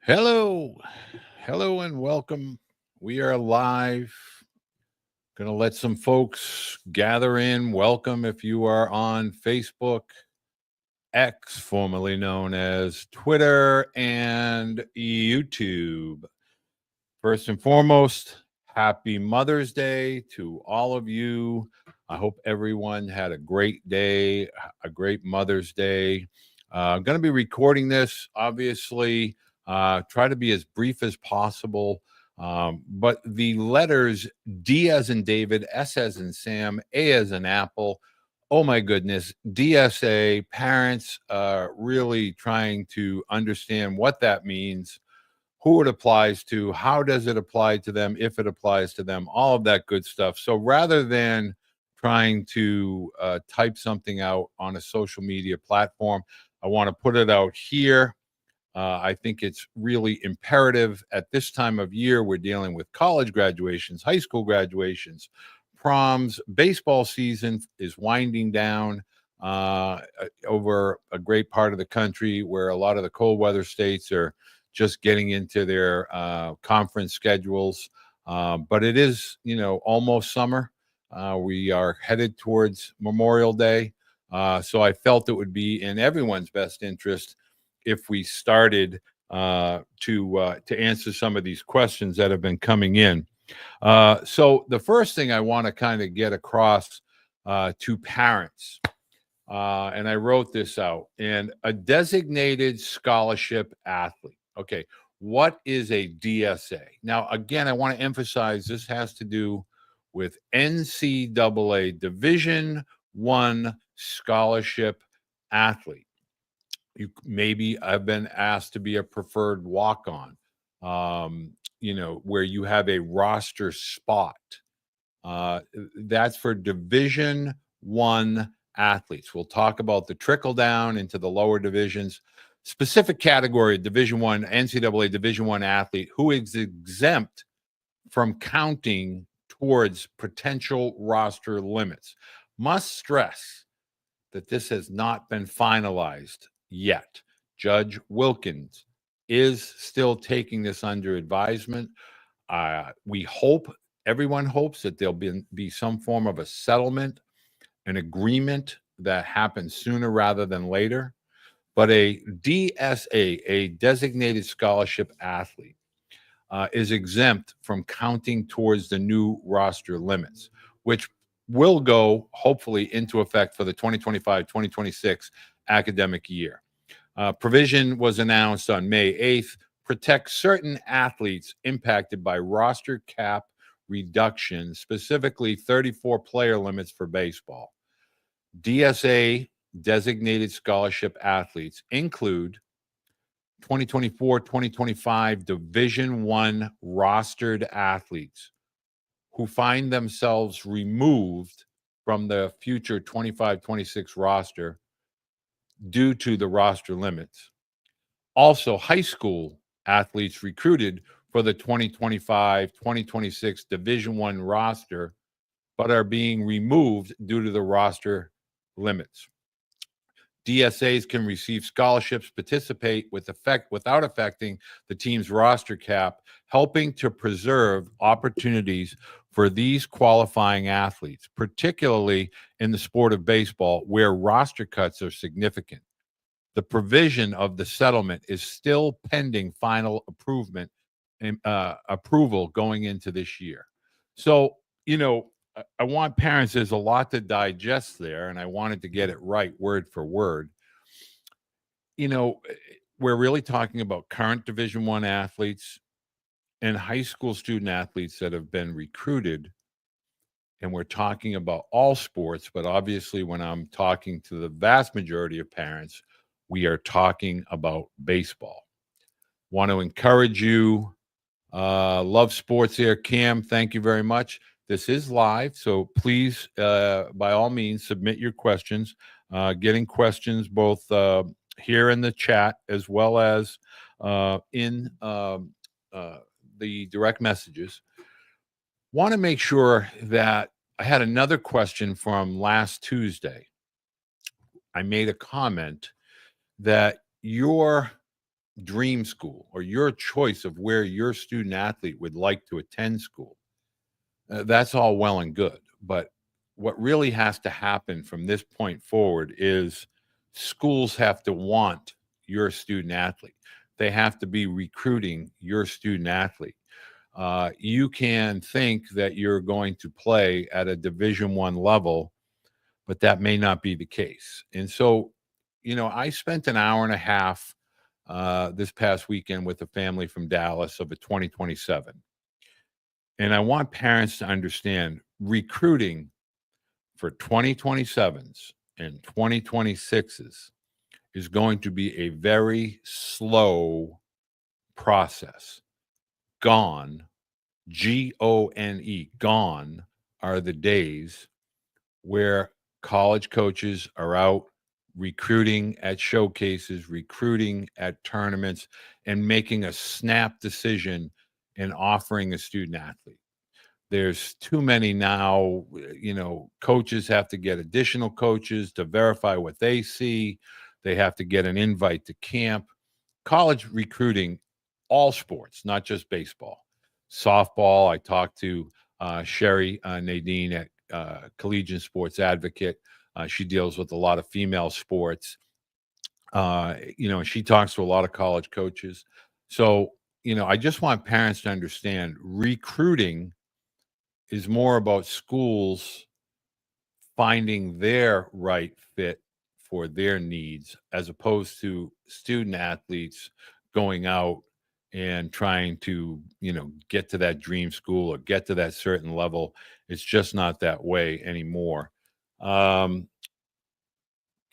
Hello. Hello and welcome. We are live. Going to let some folks gather in. Welcome if you are on Facebook, X, formerly known as Twitter, and YouTube. First and foremost, happy Mother's Day to all of you. I hope everyone had a great day, a great Mother's Day. I'm going to be recording this, obviously. Try to be as brief as possible. But the letters D as in David, S as in Sam, A as in Apple. Oh my goodness, DSA parents really trying to understand what that means, who it applies to, how does it apply to them, if it applies to them, all of that good stuff. So rather than trying to type something out on a social media platform, I want to put it out here. I think it's really imperative at this time of year. We're dealing with college graduations, high school graduations, proms. Baseball season is winding down over a great part of the country where a lot of the cold weather states are just getting into their conference schedules. But it is, almost summer. We are headed towards Memorial Day. So I felt it would be in everyone's best interest if we started to answer some of these questions that have been coming in. So the first thing I want to kind of get across to parents, and I wrote this out, and a designated scholarship athlete. Okay, what is a DSA? Now, again, I want to emphasize this has to do with NCAA Division I scholarship athlete. You maybe I've been asked to be a preferred walk-on, where you have a roster spot. That's for Division I athletes. We'll talk about the trickle down into the lower divisions. Specific category, Division I, NCAA Division I athlete who is exempt from counting towards potential roster limits. Must stress that this has not been finalized yet. Judge Wilkins is still taking this under advisement. We hope, everyone hopes that there'll be some form of a settlement, an agreement that happens sooner rather than later. But a DSA, a designated scholarship athlete, is exempt from counting towards the new roster limits, which will go hopefully into effect for the 2025-2026 academic year. Provision was announced on May 8th, protects certain athletes impacted by roster cap reduction, specifically 34 player limits for baseball. DSA designated scholarship athletes include 2024-2025 Division I rostered athletes who find themselves removed from the future 25-26 roster due to the roster limits. Also, high school athletes recruited for the 2025-2026 Division I roster, but are being removed due to the roster limits. DSAs can receive scholarships, participate without affecting the team's roster cap, helping to preserve opportunities for these qualifying athletes, particularly in the sport of baseball, where roster cuts are significant. The provision of the settlement is still pending final approval going into this year. So, I want parents, there's a lot to digest there, and I wanted to get it right word for word. We're really talking about current Division I athletes and high school student athletes that have been recruited. And we're talking about all sports, but obviously, when I'm talking to the vast majority of parents, we are talking about baseball. Want to encourage you. Love sports here, Cam. Thank you very much. This is live, so please, by all means, submit your questions. Getting questions both here in the chat as well as in the direct messages. Want to make sure that I had another question from last Tuesday. I made a comment that your dream school or your choice of where your student athlete would like to attend school, that's all well and good. But what really has to happen from this point forward is schools have to want your student athlete. They have to be recruiting your student athlete. You can think that you're going to play at a Division I level, but that may not be the case. And so, I spent an hour and a half this past weekend with a family from Dallas of a 2027. And I want parents to understand recruiting for 2027s and 2026s is going to be a very slow process. Gone, Gone, gone are the days where college coaches are out recruiting at showcases, recruiting at tournaments, and making a snap decision and offering a student athlete. There's too many now. Coaches have to get additional coaches to verify what they see. They have to get an invite to camp. College recruiting, all sports, not just baseball. Softball, I talked to Sherry Nadine at Collegiate Sports Advocate. She deals with a lot of female sports. She talks to a lot of college coaches. So, I just want parents to understand recruiting is more about schools finding their right fit for their needs as opposed to student athletes going out and trying to get to that dream school or get to that certain level. It's just not that way anymore. um,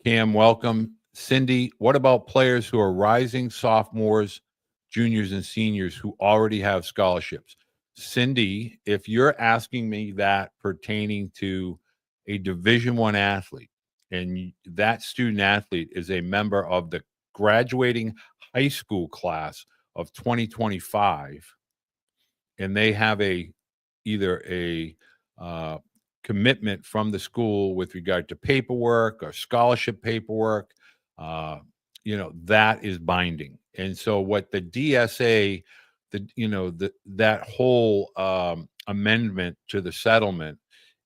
Cam, welcome. Cindy, what about players who are rising sophomores, juniors, and seniors who already have scholarships? Cindy, if you're asking me that pertaining to a Division I athlete, and that student athlete is a member of the graduating high school class of 2025, and they have either a uh, commitment from the school with regard to paperwork or scholarship paperwork, that is binding. And so what the DSA, that whole amendment to the settlement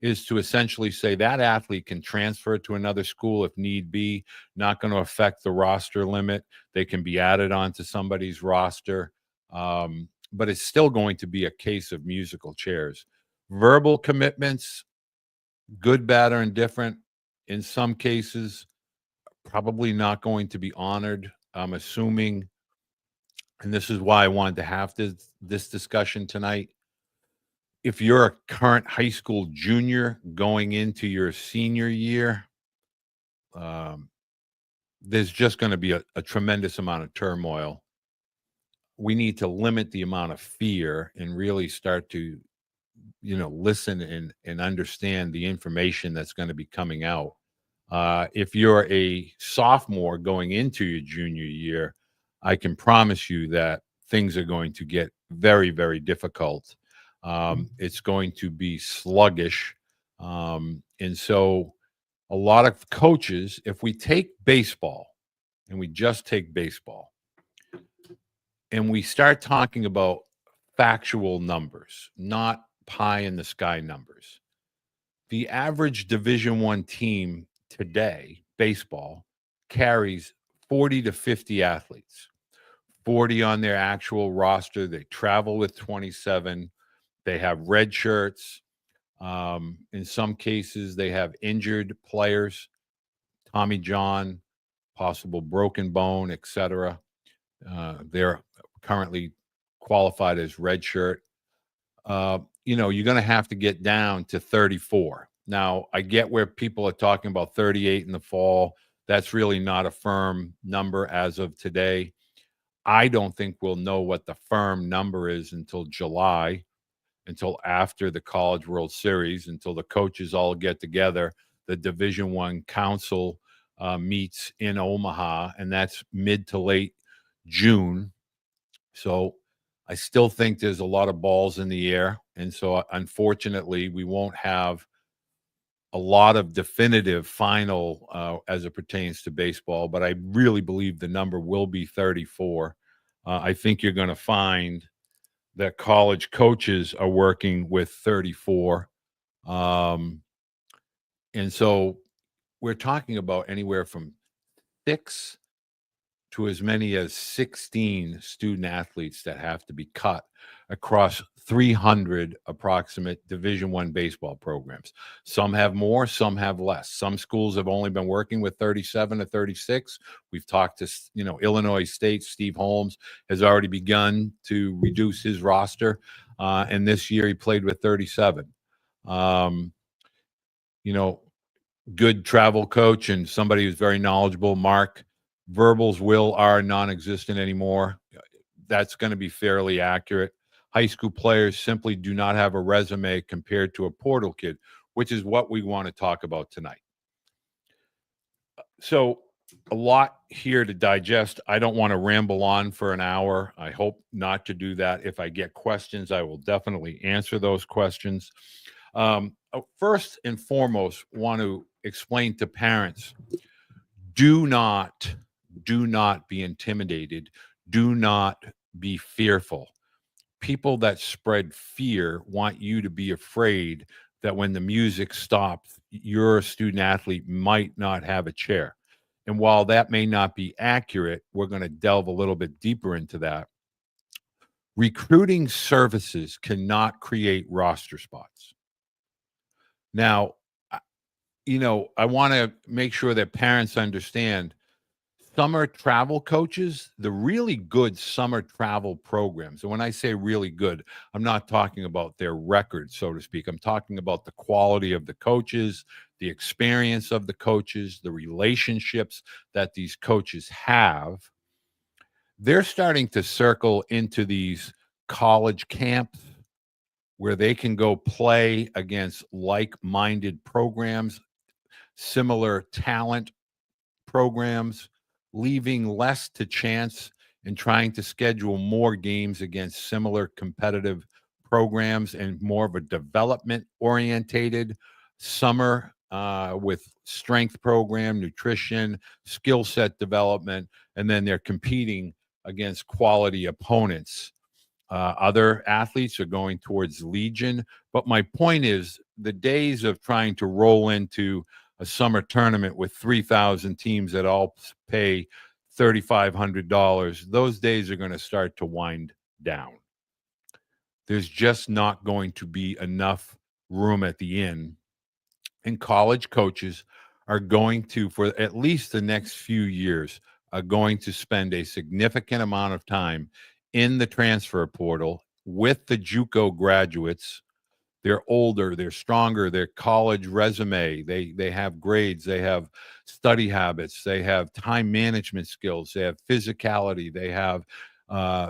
is to essentially say that athlete can transfer to another school if need be, not going to affect the roster limit. They can be added onto somebody's roster. But it's still going to be a case of musical chairs. Verbal commitments, good, bad, or indifferent, in some cases, probably not going to be honored. I'm assuming, and this is why I wanted to have this discussion tonight. If you're a current high school junior going into your senior year, um, there's just going to be a tremendous amount of turmoil. We need to limit the amount of fear and really start to listen and understand the information that's going to be coming out. If you're a sophomore going into your junior year, I can promise you that things are going to get very, very difficult. It's going to be sluggish. And so a lot of coaches, if we take baseball and we just take baseball and we start talking about factual numbers, not pie in the sky numbers. The average Division I team today, baseball, carries 40 to 50 athletes, 40 on their actual roster. They travel with 27. They have red shirts. In some cases, they have injured players, Tommy John, possible broken bone, etc. They're currently qualified as red shirt. You're going to have to get down to 34. Now, I get where people are talking about 38 in the fall. That's really not a firm number as of today. I don't think we'll know what the firm number is until July, until after the College World Series, until the coaches all get together. The Division I Council meets in Omaha, and that's mid to late June. So I still think there's a lot of balls in the air. And so unfortunately, we won't have a lot of definitive final as it pertains to baseball, but I really believe the number will be 34. I think you're going to find that college coaches are working with 34. And so we're talking about anywhere from 6 to as many as 16 student athletes that have to be cut across 300 approximate Division I baseball programs. Some have more, some have less. Some schools have only been working with 37 to 36. We've talked to, Illinois State. Steve Holmes has already begun to reduce his roster, and this year he played with 37. You know, good travel coach and somebody who's very knowledgeable. Mark, verbals are non-existent anymore. That's going to be fairly accurate. High school players simply do not have a resume compared to a portal kid, which is what we want to talk about tonight. So a lot here to digest. I don't want to ramble on for an hour. I hope not to do that. If I get questions, I will definitely answer those questions. First and foremost, want to explain to parents, do not be intimidated. Do not be fearful. People that spread fear want you to be afraid that when the music stops, your student athlete might not have a chair. And while that may not be accurate, we're going to delve a little bit deeper into that. Recruiting services cannot create roster spots. Now, I want to make sure that parents understand summer travel coaches, the really good summer travel programs. And when I say really good, I'm not talking about their record, so to speak. I'm talking about the quality of the coaches, the experience of the coaches, the relationships that these coaches have. They're starting to circle into these college camps where they can go play against like-minded programs, similar talent programs, leaving less to chance and trying to schedule more games against similar competitive programs and more of a development orientated summer with strength program, nutrition, skill set development, and then they're competing against quality opponents. Other athletes are going towards Legion. But my point is, the days of trying to roll into a summer tournament with 3,000 teams that all pay $3,500, those days are going to start to wind down. There's just not going to be enough room at the inn. And college coaches are going to, for at least the next few years, are going to spend a significant amount of time in the transfer portal with the JUCO graduates. They're older, they're stronger, their college resume, they have grades, they have study habits, they have time management skills, they have physicality, they have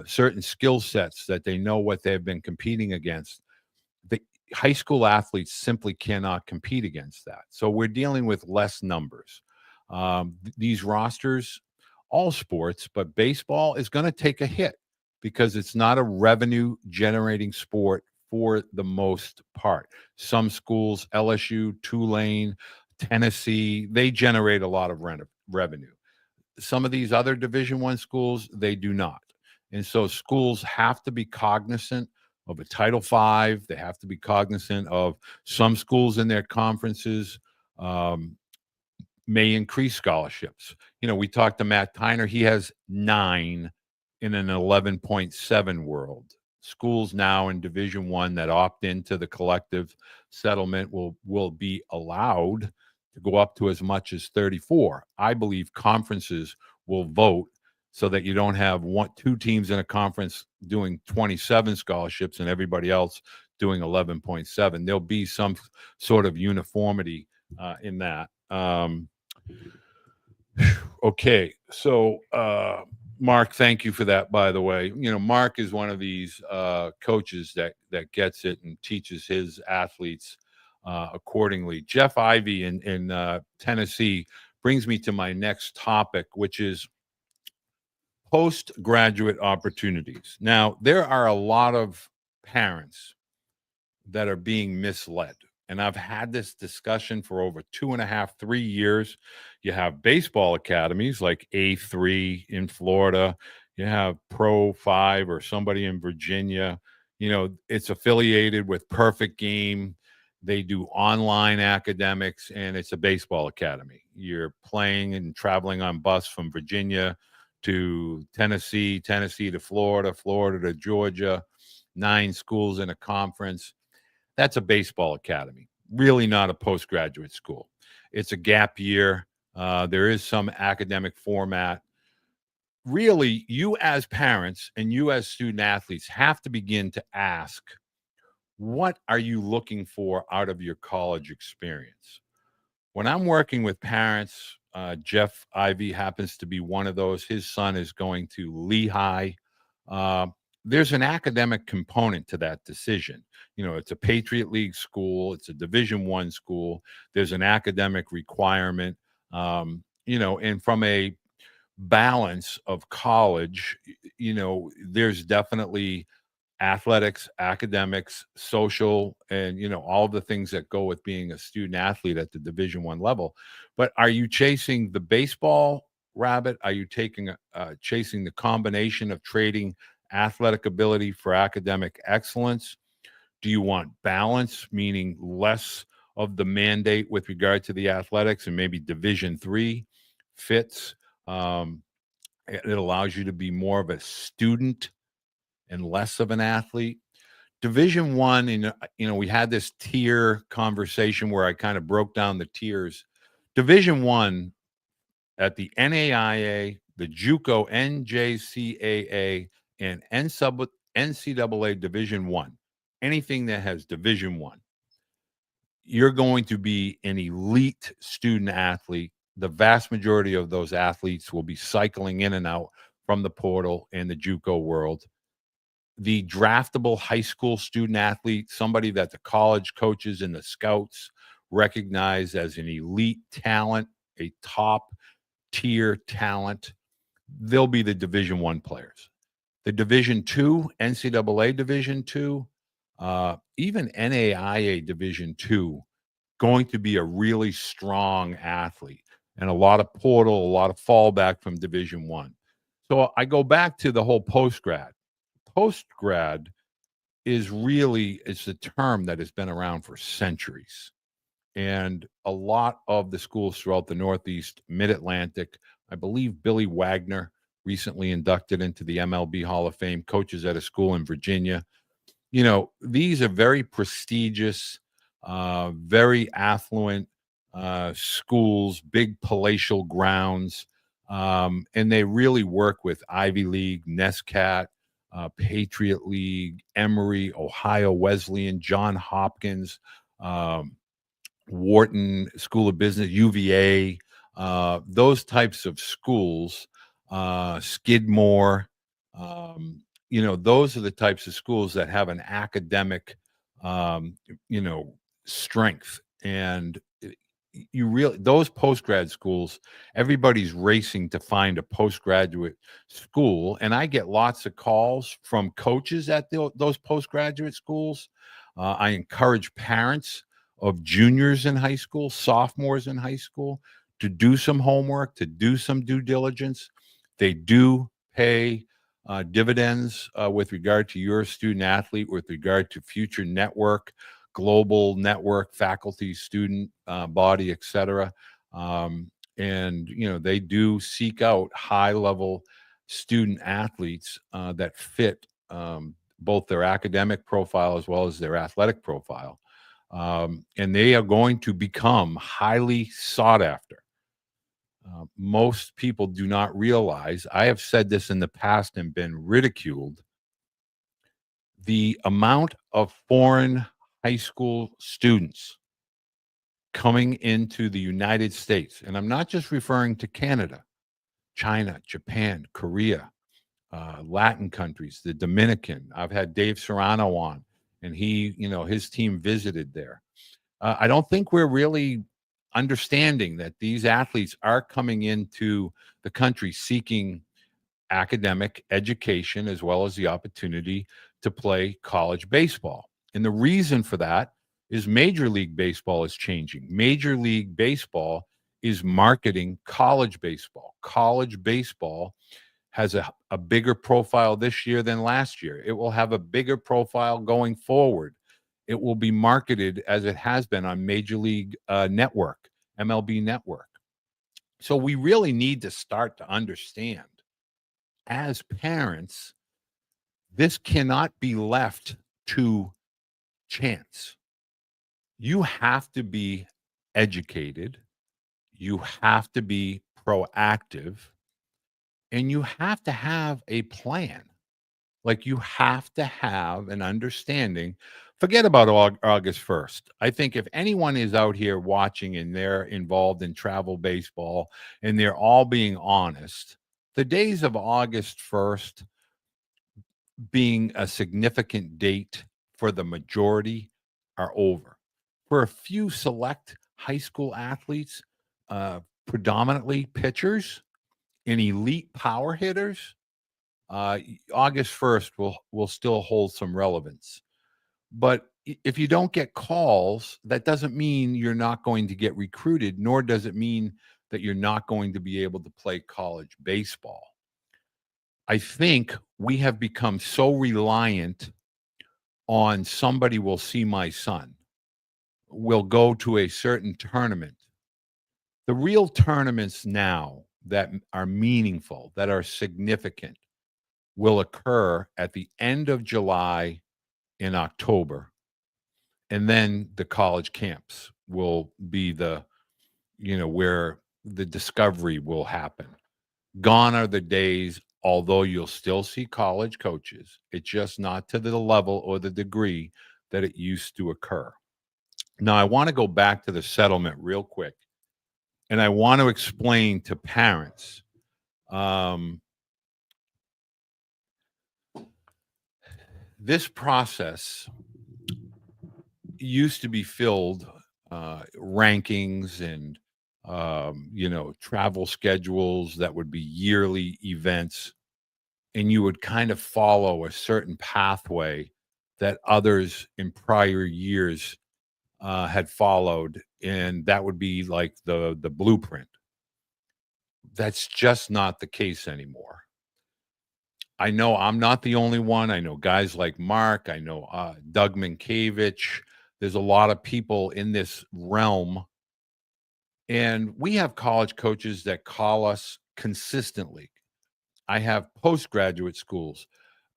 certain skill sets that they know what they've been competing against. The high school athletes simply cannot compete against that. So we're dealing with less numbers. These rosters, all sports, but baseball is going to take a hit because it's not a revenue generating sport for the most part. Some schools, LSU, Tulane, Tennessee, they generate a lot of revenue. Some of these other Division I schools, they do not. And so schools have to be cognizant of a Title V. They have to be cognizant of some schools in their conferences may increase scholarships. We talked to Matt Tyner. He has 9 in an 11.7 world. Schools now in Division I that opt into the collective settlement will be allowed to go up to as much as 34. I believe conferences will vote so that you don't have two teams in a conference doing 27 scholarships and everybody else doing 11.7. There'll be some sort of uniformity in that. Okay, so Mark, thank you for that, by the way. Mark is one of these coaches that gets it and teaches his athletes accordingly. Jeff Ivey in Tennessee brings me to my next topic, which is postgraduate opportunities. Now, there are a lot of parents that are being misled. And I've had this discussion for over 2.5, 3 years. You have baseball academies like A3 in Florida. You have Pro 5 or somebody in Virginia, it's affiliated with Perfect Game. They do online academics, and it's a baseball academy. You're playing and traveling on bus from Virginia to Tennessee, Tennessee to Florida, Florida to Georgia, 9 schools in a conference. That's a baseball academy, really not a postgraduate school. It's a gap year. There is some academic format. Really, you as parents and you as student athletes have to begin to ask, what are you looking for out of your college experience? When I'm working with parents, Jeff Ivy happens to be one of those. His son is going to Lehigh. Uh, there's an academic component to that decision. It's a Patriot League school. It's a Division I school. There's an academic requirement. And from a balance of college, there's definitely athletics, academics, social, and all the things that go with being a student athlete at the Division I level. But are you chasing the baseball rabbit? Are you chasing the combination of trading athletic ability for academic excellence? Do you want balance, meaning less of the mandate with regard to the athletics and maybe Division III fits? It allows you to be more of a student and less of an athlete. Division I, and we had this tier conversation where I kind of broke down the tiers. Division I at the NAIA, the JUCO, NJCAA, and NCAA Division I, anything that has Division I, you're going to be an elite student athlete. The vast majority of those athletes will be cycling in and out from the portal and the JUCO world. The draftable high school student athlete, somebody that the college coaches and the scouts recognize as an elite talent, a top tier talent, they'll be the Division I players. The Division II, NCAA Division II, even NAIA Division II, going to be a really strong athlete and a lot of portal, a lot of fallback from Division I. So I go back to the whole postgrad. Postgrad it's a term that has been around for centuries. And a lot of the schools throughout the Northeast, Mid-Atlantic, I believe Billy Wagner recently inducted into the MLB Hall of Fame, coaches at a school in Virginia. These are very prestigious, very affluent schools, big palatial grounds, and they really work with Ivy League, NESCAT, Patriot League, Emory, Ohio Wesleyan, John Hopkins, Wharton School of Business, UVA, those types of schools, Skidmore. Those are the types of schools that have an academic, um, you know, strength. And those postgrad schools, everybody's racing to find a postgraduate school. And I get lots of calls from coaches at those postgraduate schools. I encourage parents of juniors in high school, sophomores in high school, to do some homework, to do some due diligence. They do pay dividends with regard to your student athlete, with regard to future network, global network, faculty, student body, etc. And they do seek out high level student athletes that fit both their academic profile as well as their athletic profile. And they are going to become highly sought after. Most people do not realize, I have said this in the past and been ridiculed, the amount of foreign high school students coming into the United States. And I'm not just referring to Canada, China, Japan, Korea, Latin countries, the Dominican. I've had Dave Serrano on, and his team visited there. I don't think we're really understanding that these athletes are coming into the country seeking academic education as well as the opportunity to play college baseball. And the reason for that is Major League Baseball is changing. Major League Baseball is marketing college baseball. College baseball has a bigger profile this year than last year. It will have a bigger profile going forward. It will be marketed as it has been on Major League Network, MLB Network. So we really need to start to understand, as parents, this cannot be left to chance. You have to be educated, you have to be proactive, and you have to have a plan. Like, you have to have an understanding. Forget about August 1st. I think if anyone is out here watching and they're involved in travel baseball and they're all being honest, the days of August 1st being a significant date for the majority are over. For a few select high school athletes, predominantly pitchers and elite power hitters, August 1st will still hold some relevance. But if you don't get calls, that doesn't mean you're not going to get recruited, nor does it mean that you're not going to be able to play college baseball. I think we have become so reliant on somebody will see my son, will go to a certain tournament. The real tournaments now that are meaningful, that are significant, will occur at the end of July in October. And then the college camps will be where the discovery will happen. Gone are the days, although you'll still see college coaches, it's just not to the level or the degree that it used to occur. Now, I want to go back to the settlement real quick, and I want to explain to parents. This process used to be filled rankings and travel schedules that would be yearly events, and you would kind of follow a certain pathway that others in prior years had followed, and that would be like the blueprint. That's just not the case anymore. I know I'm not the only one. I know guys like Mark. I know Doug Minkiewicz. There's a lot of people in this realm. And we have college coaches that call us consistently. I have postgraduate schools,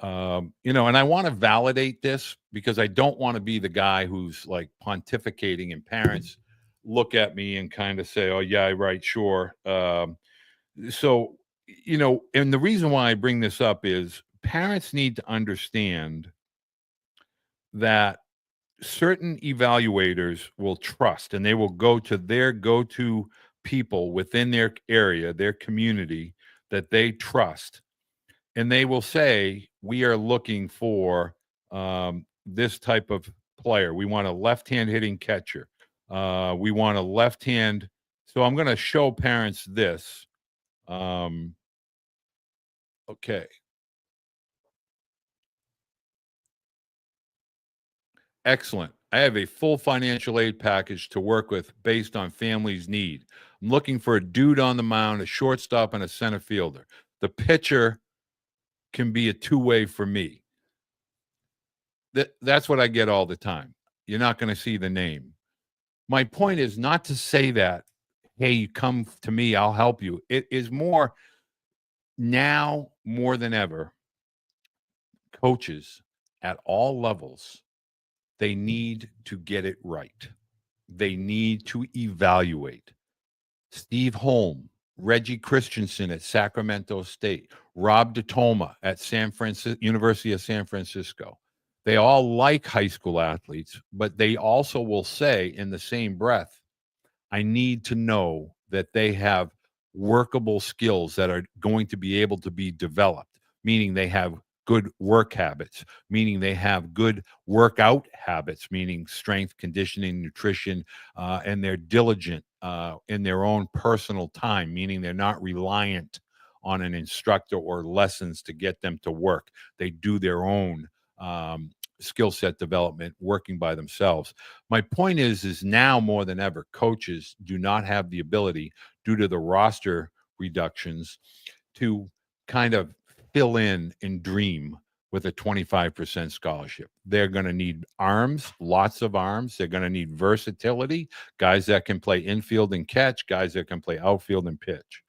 and I want to validate this because I don't want to be the guy who's like pontificating and parents look at me and kind of say, oh, yeah, right, sure. So, and the reason why I bring this up is parents need to understand that certain evaluators will trust and they will go to their go-to people within their area, their community that they trust. And they will say, we are looking for this type of player. We want a left-hand hitting catcher. We want a left-hand. So I'm going to show parents this. Okay. Excellent. I have a full financial aid package to work with based on family's need. I'm looking for a dude on the mound, a shortstop, and a center fielder. The pitcher can be a two-way for me. That's what I get all the time. You're not going to see the name. My point is not to say that, hey, you come to me, I'll help you. It is more now more than ever, coaches at all levels, they need to get it right. They need to evaluate. Steve Holm, Reggie Christensen at Sacramento State, Rob DeToma at University of San Francisco. They all like high school athletes, but they also will say in the same breath, I need to know that they have workable skills that are going to be able to be developed, meaning they have good work habits, meaning they have good workout habits, meaning strength, conditioning, nutrition, and they're diligent in their own personal time, meaning they're not reliant on an instructor or lessons to get them to work. They do their own skill set development working by themselves. My point is now more than ever, coaches do not have the ability, due to the roster reductions, to kind of fill in and dream with a 25% scholarship. They're going to need arms, lots of arms. They're going to need versatility, guys that can play infield and catch, guys that can play outfield and pitch.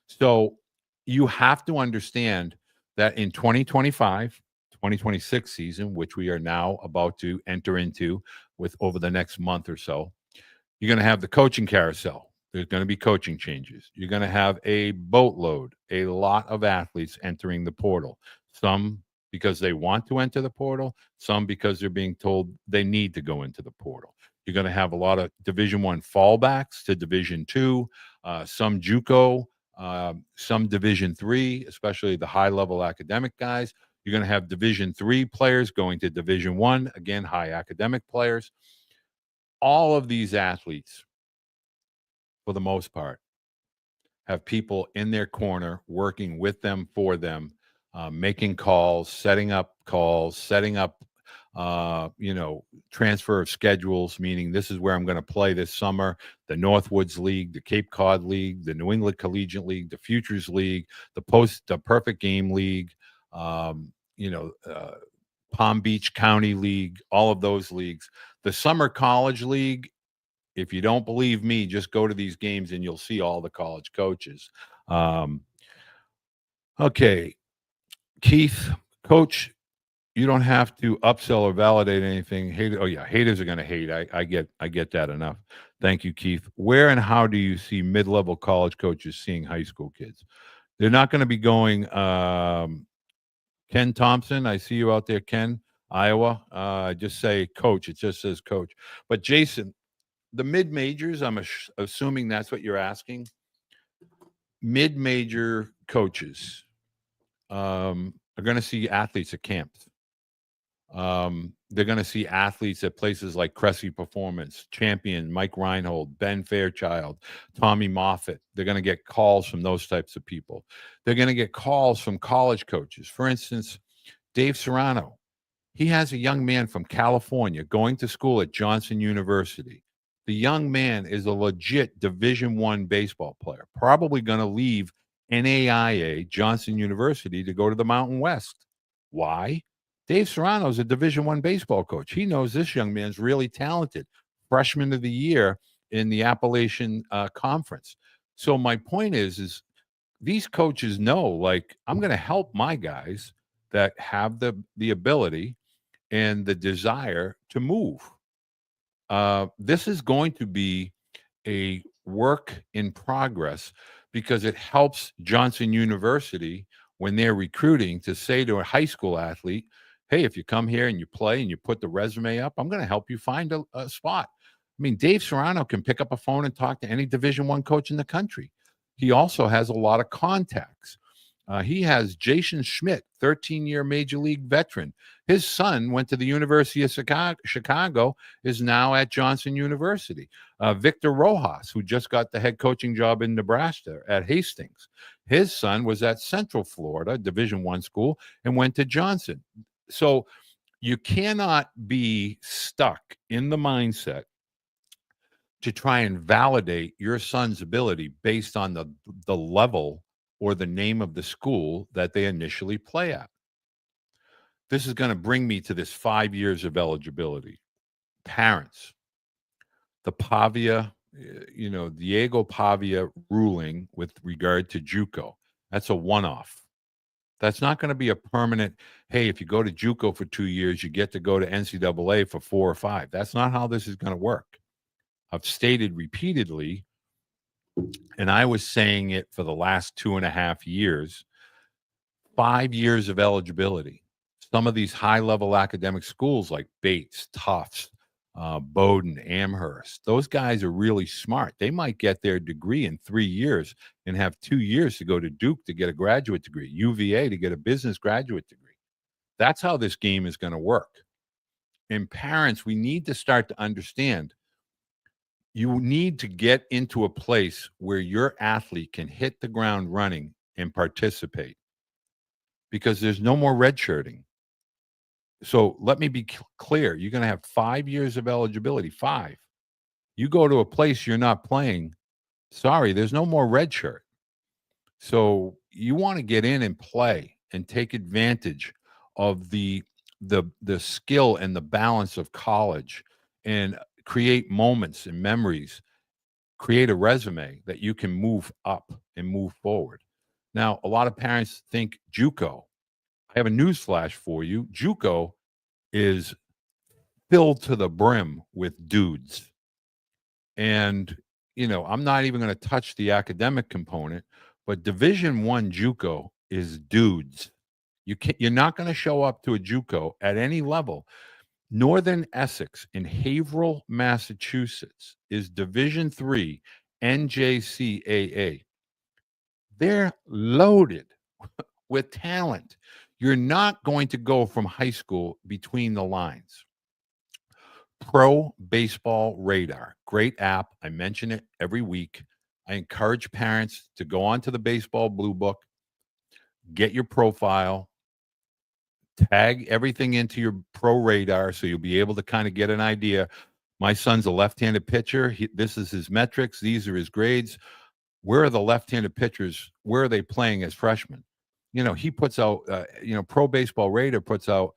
So you have to understand that in 2025, 2026 season, which we are now about to enter into with over the next month or so, you're going to have the coaching carousel. There's going to be coaching changes. You're going to have a boatload, a lot of athletes entering the portal. Some because they want to enter the portal, some because they're being told they need to go into the portal. You're going to have a lot of Division I fallbacks to Division II, some JUCO, some Division III, especially the high-level academic guys. You're going to have Division III players going to Division I, again, high academic players. All of these athletes, for the most part, have people in their corner working with them, for them, making calls, setting up, transfer of schedules, meaning this is where I'm going to play this summer, the Northwoods League, the Cape Cod League, the New England Collegiate League, the Futures League, the Perfect Game League, Palm Beach County League, all of those leagues. The Summer College League, if you don't believe me, just go to these games and you'll see all the college coaches. Okay, Keith, coach, you don't have to upsell or validate anything. Haters are going to hate. I get that enough. Thank you, Keith. Where and how do you see mid-level college coaches seeing high school kids? They're not going to be going. Ken Thompson, I see you out there, Ken, Iowa. Just say coach. It just says coach. But Jason, the mid-majors, I'm assuming that's what you're asking. Mid-major coaches are going to see athletes at camps. They're going to see athletes at places like Cressy Performance, Champion, Mike Reinhold, Ben Fairchild, Tommy Moffitt. They're going to get calls from those types of people. They're going to get calls from college coaches. For instance, Dave Serrano, he has a young man from California going to school at Johnson University. The young man is a legit Division I baseball player, probably going to leave NAIA, Johnson University, to go to the Mountain West. Why? Dave Serrano is a Division I baseball coach. He knows this young man's really talented. Freshman of the year in the Appalachian Conference. So my point is these coaches know, like, I'm going to help my guys that have the ability and the desire to move. This is going to be a work in progress because it helps Johnson University when they're recruiting to say to a high school athlete, hey, if you come here and you play and you put the resume up, I'm going to help you find a spot. I mean, Dave Serrano can pick up a phone and talk to any Division I coach in the country. He also has a lot of contacts. He has Jason Schmidt, 13-year Major League veteran. His son went to the University of Chicago, is now at Johnson University. Victor Rojas, who just got the head coaching job in Nebraska at Hastings. His son was at Central Florida, Division I school, and went to Johnson. So you cannot be stuck in the mindset to try and validate your son's ability based on the level or the name of the school that they initially play at. This is going to bring me to this 5 years of eligibility. Parents, the Pavia, Diego Pavia ruling with regard to JUCO, that's a one-off. That's not going to be a permanent, hey, if you go to JUCO for 2 years, you get to go to NCAA for 4 or 5. That's not how this is going to work. I've stated repeatedly, and I was saying it for the last 2.5 years, 5 years of eligibility. Some of these high-level academic schools like Bates, Tufts, Bowdoin, Amherst, those guys are really smart. They might get their degree in 3 years and have 2 years to go to Duke to get a graduate degree, UVA to get a business graduate degree. That's how this game is going to work. And parents, we need to start to understand you need to get into a place where your athlete can hit the ground running and participate because there's no more redshirting. So let me be clear. You're going to have 5 years of eligibility, 5. You go to a place you're not playing, sorry, there's no more redshirt. So you want to get in and play and take advantage of the skill and the balance of college and create moments and memories, create a resume that you can move up and move forward. Now, a lot of parents think JUCO. I have a newsflash for you. JUCO is filled to the brim with dudes. And, I'm not even going to touch the academic component, but Division I JUCO is dudes. You're not going to show up to a JUCO at any level. Northern Essex in Haverhill, Massachusetts is Division III NJCAA. They're loaded with talent. You're not going to go from high school between the lines. Pro Baseball Radar, great app. I mention it every week. I encourage parents to go onto the Baseball Blue Book, get your profile, tag everything into your Pro Radar so you'll be able to kind of get an idea. My son's a left-handed pitcher. This is his metrics. These are his grades. Where are the left-handed pitchers? Where are they playing as freshmen? He puts out, Pro Baseball Radar puts out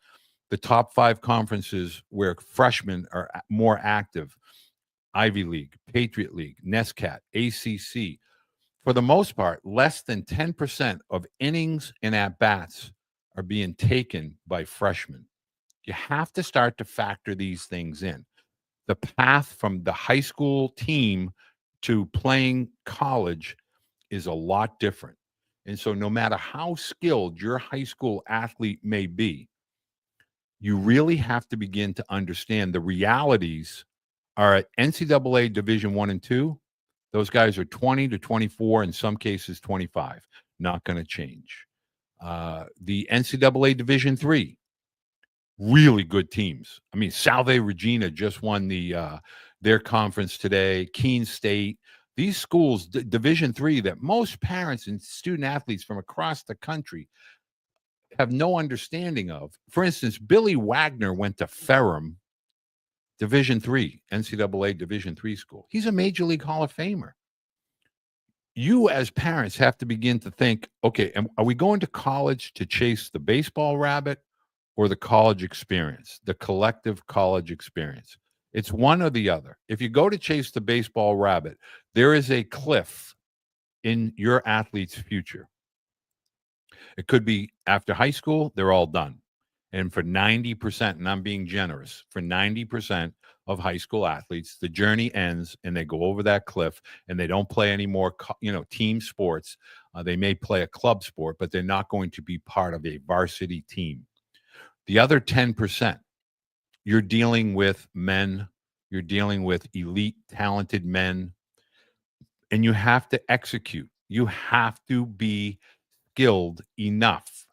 the top 5 conferences where freshmen are more active. Ivy League, Patriot League, NESCAT, ACC. For the most part, less than 10% of innings and at-bats are being taken by freshmen. You have to start to factor these things in. The path from the high school team to playing college is a lot different. And so no matter how skilled your high school athlete may be, you really have to begin to understand the realities are at NCAA Division I and II. Those guys are 20 to 24, in some cases 25. Not going to change. The NCAA Division III, really good teams. I mean, Salve Regina just won their conference today. Keene State. These schools, Division III, that most parents and student athletes from across the country have no understanding of. For instance, Billy Wagner went to Ferrum, Division III, NCAA Division III school. He's a Major League Hall of Famer. You as parents have to begin to think, okay, are we going to college to chase the baseball rabbit or the college experience, the collective college experience? It's one or the other. If you go to chase the baseball rabbit, there is a cliff in your athlete's future. It could be after high school, they're all done. And for 90%, and I'm being generous, for 90% of high school athletes, the journey ends and they go over that cliff and they don't play any more, team sports. They may play a club sport, but they're not going to be part of a varsity team. The other 10%, you're dealing with men, you're dealing with elite, talented men, and you have to execute. You have to be skilled enough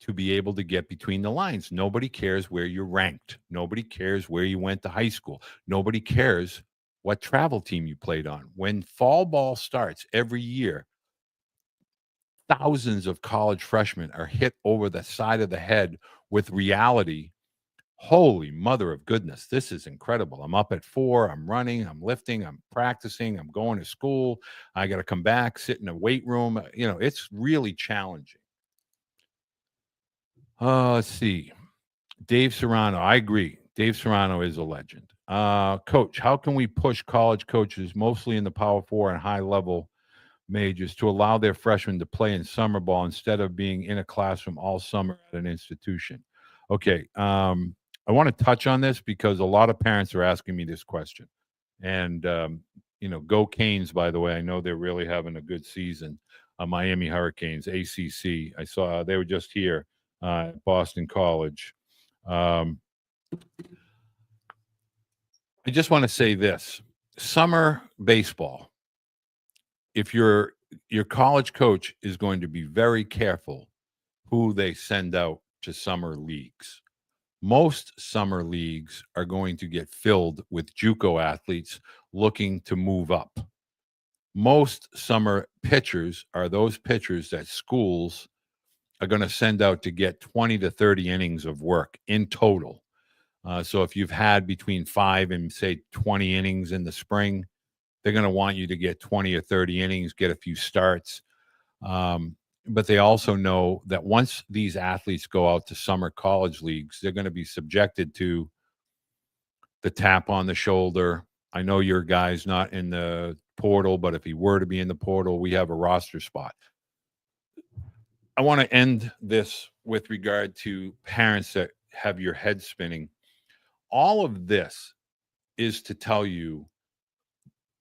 to be able to get between the lines. Nobody cares where you're ranked. Nobody cares where you went to high school. Nobody cares what travel team you played on. When fall ball starts every year, thousands of college freshmen are hit over the side of the head with reality. Holy mother of goodness, this is incredible. I'm up at 4, I'm running, I'm lifting, I'm practicing, I'm going to school. I got to come back, sit in a weight room. It's really challenging. Let's see. Dave Serrano, I agree. Dave Serrano is a legend. Coach, how can we push college coaches, mostly in the Power 4 and high-level majors, to allow their freshmen to play in summer ball instead of being in a classroom all summer at an institution? Okay, I want to touch on this because a lot of parents are asking me this question. And, go Canes, by the way. I know they're really having a good season. Miami Hurricanes, ACC. I saw they were just here at Boston College. I just want to say this. Summer baseball, if your college coach is going to be very careful who they send out to summer leagues. Most summer leagues are going to get filled with JUCO athletes looking to move up. Most summer pitchers are those pitchers that schools are going to send out to get 20 to 30 innings of work in total. So if you've had between 5 and, say, 20 innings in the spring, they're going to want you to get 20 or 30 innings, get a few starts. but they also know that once these athletes go out to summer college leagues, they're going to be subjected to the tap on the shoulder. I know your guy's not in the portal, but if he were to be in the portal, we have a roster spot. I want to end this with regard to parents that have your head spinning. All of this is to tell you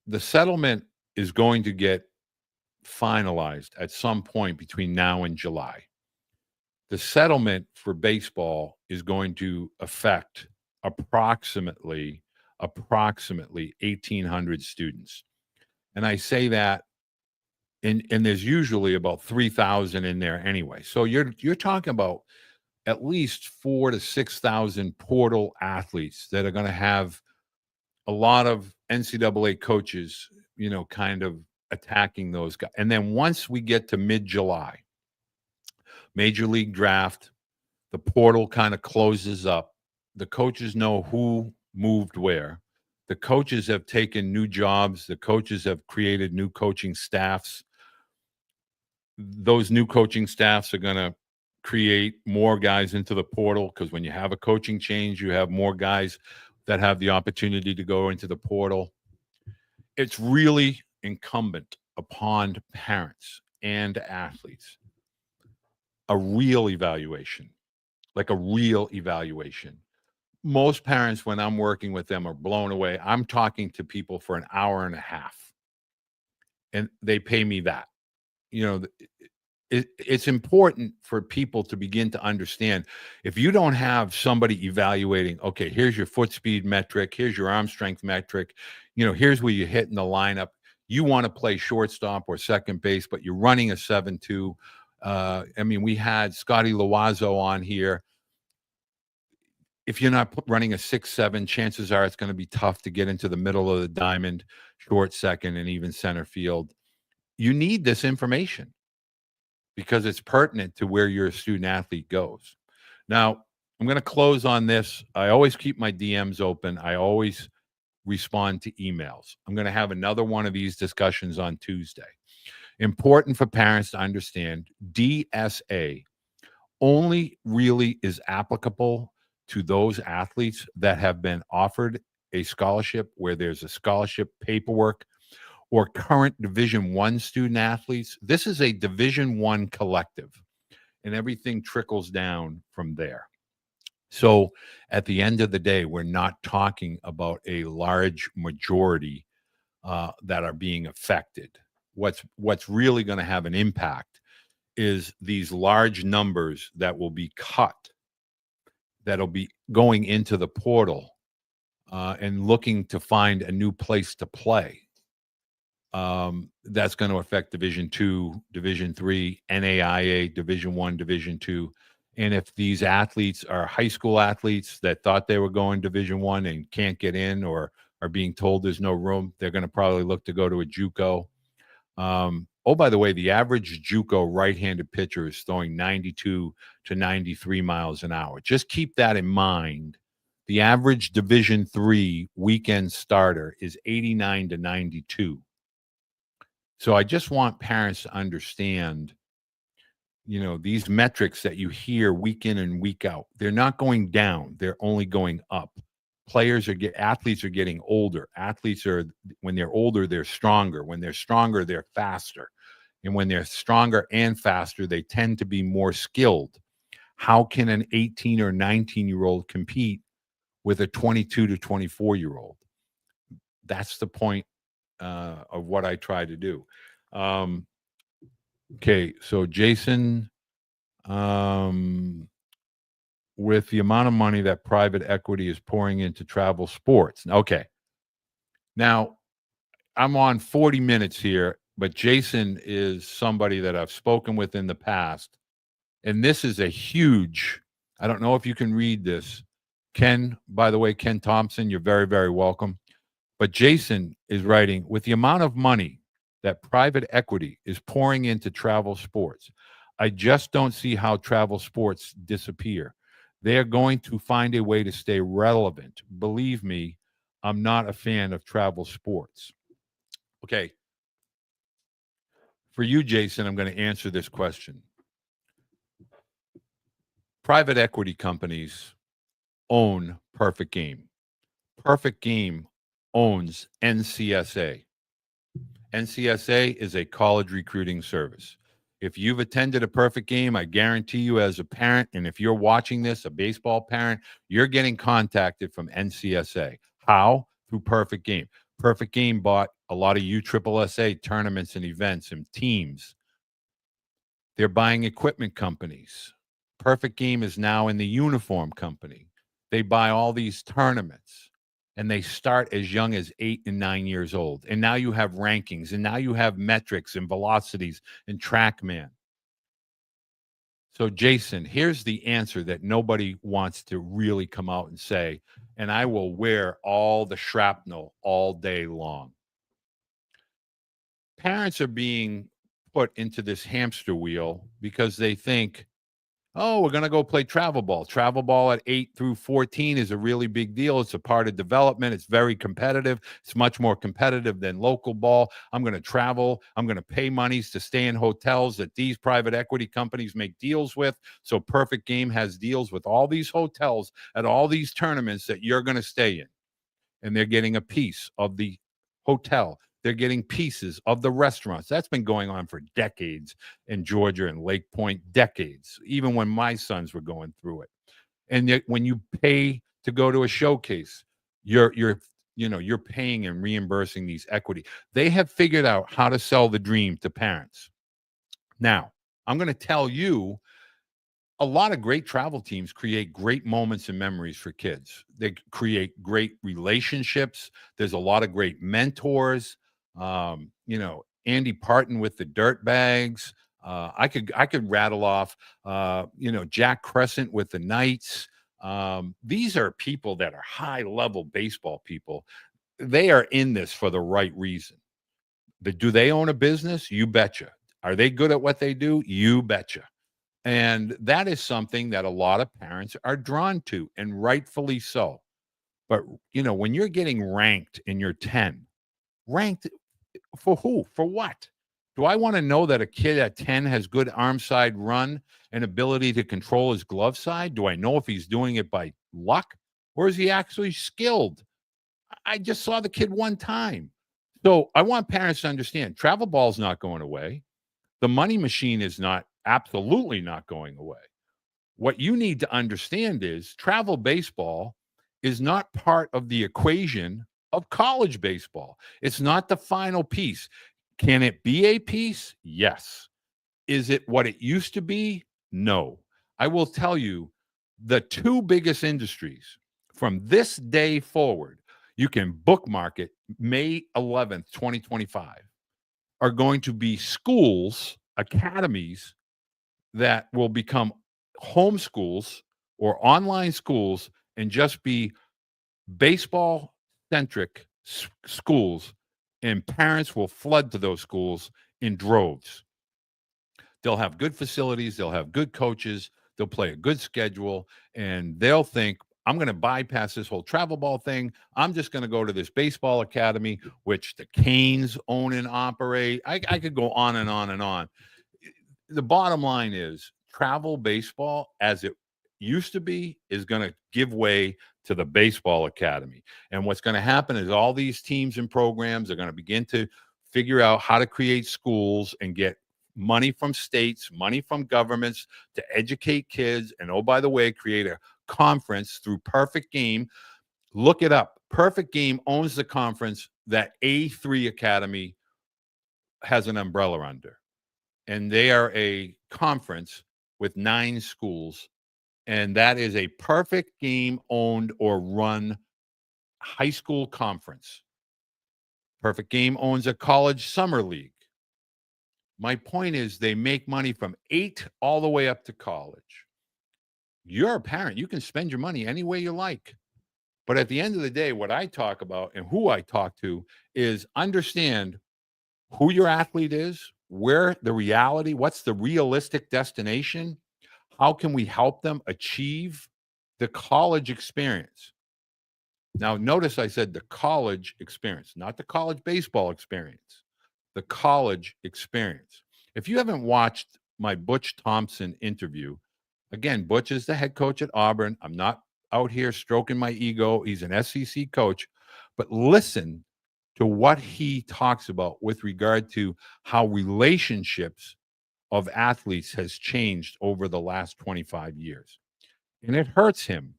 the settlement is going to get finalized at some point between now and July. The settlement for baseball is going to affect approximately 1,800 students. And I say that, and there's usually about 3,000 in there anyway. So you're talking about at least 4,000 to 6,000 portal athletes that are going to have a lot of NCAA coaches, kind of attacking those guys. And then once we get to mid-July, Major League Draft, the portal kind of closes up. The coaches know who moved where. The coaches have taken new jobs. The coaches have created new coaching staffs. Those new coaching staffs are going to create more guys into the portal, because when you have a coaching change, you have more guys that have the opportunity to go into the portal. It's really incumbent upon parents and athletes a real evaluation, like a real evaluation. Most parents, when I'm working with them, are blown away. I'm talking to people for an hour and a half, and they pay me that. It's important for people to begin to understand, if you don't have somebody evaluating, okay, here's your foot speed metric, here's your arm strength metric, here's where you hit in the lineup. You want to play shortstop or second base, but you're running a 7.2. We had Scotty Loazzo on here. If you're not running a 6.7, chances are it's going to be tough to get into the middle of the diamond, short, second, and even center field. You need this information because it's pertinent to where your student athlete goes. Now, I'm going to close on this. I always keep my DMs open. I always respond to emails. I'm going to have another one of these discussions on Tuesday. Important for parents to understand, DSA only really is applicable to those athletes that have been offered a scholarship, where there's a scholarship paperwork, or current Division I student athletes. This is a Division I collective, and everything trickles down from there. So at the end of the day, we're not talking about a large majority that are being affected. What's really going to have an impact is these large numbers that will be cut, that'll be going into the portal and looking to find a new place to play. That's going to affect Division II, Division III, NAIA, Division I, Division II. And if these athletes are high school athletes that thought they were going Division I and can't get in, or are being told there's no room, they're going to probably look to go to a JUCO. By the way, the average JUCO right-handed pitcher is throwing 92 to 93 miles an hour. Just keep that in mind. The average Division III weekend starter is 89 to 92. So I just want parents to understand, these metrics that you hear week in and week out, they're not going down. They're only going up. Athletes are getting older. When they're older, they're stronger. When they're stronger, they're faster. And when they're stronger and faster, they tend to be more skilled. How can an 18 or 19-year-old compete with a 22 to 24-year-old? That's the point of what I try to do. Okay, so Jason, with the amount of money that private equity is pouring into travel sports. Okay. Now, I'm on 40 minutes here, but Jason is somebody that I've spoken with in the past. And this is a huge, I don't know if you can read this. Ken, by the way, Ken Thompson, you're very, very welcome. But Jason is writing, with the amount of money that private equity is pouring into travel sports, I just don't see how travel sports disappear. They are going to find a way to stay relevant. Believe me, I'm not a fan of travel sports. Okay. For you, Jason, I'm going to answer this question. Private equity companies own Perfect Game. Perfect Game owns NCSA. NCSA is a college recruiting service. If you've attended a Perfect Game, I guarantee you as a parent, and if you're watching this, a baseball parent, you're getting contacted from NCSA. How? Through Perfect Game. Perfect Game bought a lot of USSSA tournaments and events and teams. They're buying equipment companies. Perfect Game is now in the uniform company. They buy all these tournaments and they start as young as 8 and 9 years old. And now you have rankings and now you have metrics and velocities and TrackMan. So, Jason, here's the answer that nobody wants to really come out and say, and I will wear all the shrapnel all day long. Parents are being put into this hamster wheel because they think, oh, we're going to go play travel ball. Travel ball at 8 through 14 is a really big deal. It's a part of development. It's very competitive. It's much more competitive than local ball. I'm going to travel. I'm going to pay monies to stay in hotels that these private equity companies make deals with. So Perfect Game has deals with all these hotels at all these tournaments that you're going to stay in. And they're getting a piece of the hotel. They're getting pieces of the restaurants. That's been going on for decades in Georgia and Lake Point, decades, even when my sons were going through it. And yet when you pay to go to a showcase, you're paying and reimbursing these equity. They have figured out how to sell the dream to parents. Now, I'm going to tell you, a lot of great travel teams create great moments and memories for kids. They create great relationships. There's a lot of great mentors. Andy Parton with the Dirt Bags. I could rattle off, Jack Crescent with the Knights. These are people that are high level baseball people. They are in this for the right reason. Do they own a business? You betcha. Are they good at what they do? You betcha. And that is something that a lot of parents are drawn to, and rightfully so. But, when you're getting ranked and you're 10, ranked for who? For what? Do I want to know that a kid at 10 has good arm side run and ability to control his glove side? Do I know if he's doing it by luck or is he actually skilled? I just saw the kid one time. So I want parents to understand travel ball's not going away. The money machine is absolutely not going away. What you need to understand is travel baseball is not part of the equation of college baseball. It's not the final piece. Can it be a piece? Yes. Is it what it used to be? No. I will tell you the two biggest industries from this day forward, you can bookmark it, May 11th, 2025, are going to be schools, academies that will become homeschools or online schools and just be baseball centric schools, and parents will flood to those schools in droves. They'll have good facilities, they'll have good coaches, they'll play a good schedule, and they'll think, I'm going to bypass this whole travel ball thing. I'm just going to go to this baseball academy, which the Canes own and operate. I could go on and on and on. The bottom line is travel baseball, as it used to be, is going to give way to the baseball academy. And what's going to happen is all these teams and programs are going to begin to figure out how to create schools and get money from states, money from governments to educate kids. And oh, by the way, create a conference through Perfect Game. Look it up. Perfect Game owns the conference that A3 Academy has an umbrella under. And they are a conference with 9 schools. And that is a Perfect Game owned or run high school conference. Perfect Game owns a college summer league. My point is they make money from 8 all the way up to college. You're a parent. You can spend your money any way you like. But at the end of the day, what I talk about and who I talk to is understand who your athlete is, where the reality, what's the realistic destination, how can we help them achieve the college experience. Now, notice I said the college experience, not the college baseball experience, the college experience. If you haven't watched my Butch Thompson interview, again, Butch is the head coach at Auburn. I'm not out here stroking my ego. He's an SEC coach, but listen to what he talks about with regard to how relationships of athletes has changed over the last 25 years. And it hurts him.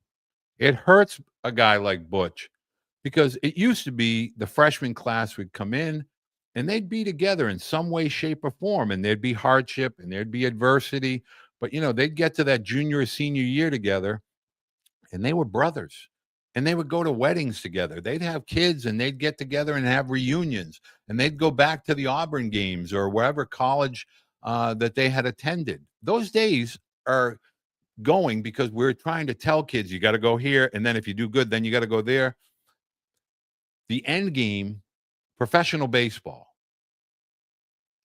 It hurts a guy like Butch because it used to be the freshman class would come in and they'd be together in some way, shape, or form, and there'd be hardship and there'd be adversity. But, they'd get to that junior or senior year together and they were brothers and they would go to weddings together. They'd have kids and they'd get together and have reunions and they'd go back to the Auburn games or wherever college that they had attended. Those days are going because we're trying to tell kids you got to go here. And then if you do good, then you got to go there. The end game, professional baseball,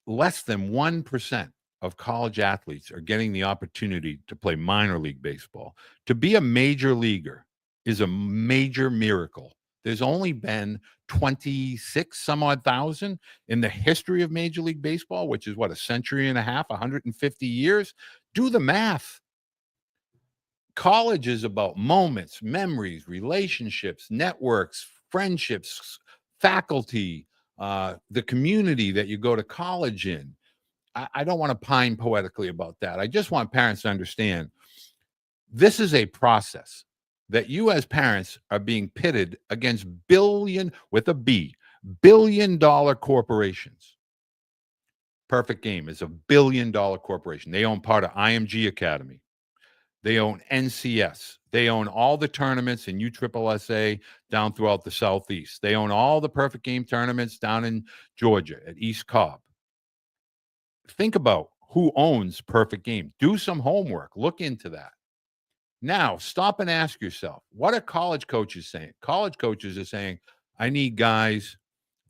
less than 1% of college athletes are getting the opportunity to play minor league baseball. To be a major leaguer is a major miracle. There's only been 26 some odd thousand in the history of Major League Baseball, which is what, a century and a half, 150 years. Do the math. College is about moments, memories, relationships, networks, friendships, faculty, the community that you go to college in. I don't want to pine poetically about that. I just want parents to understand this is a process that you as parents are being pitted against with a B, billion-dollar corporations. Perfect Game is a billion-dollar corporation. They own part of IMG Academy. They own NCS. They own all the tournaments in USSSA down throughout the Southeast. They own all the Perfect Game tournaments down in Georgia at East Cobb. Think about who owns Perfect Game. Do some homework. Look into that. Now, stop and ask yourself, what are college coaches saying? College coaches are saying, I need guys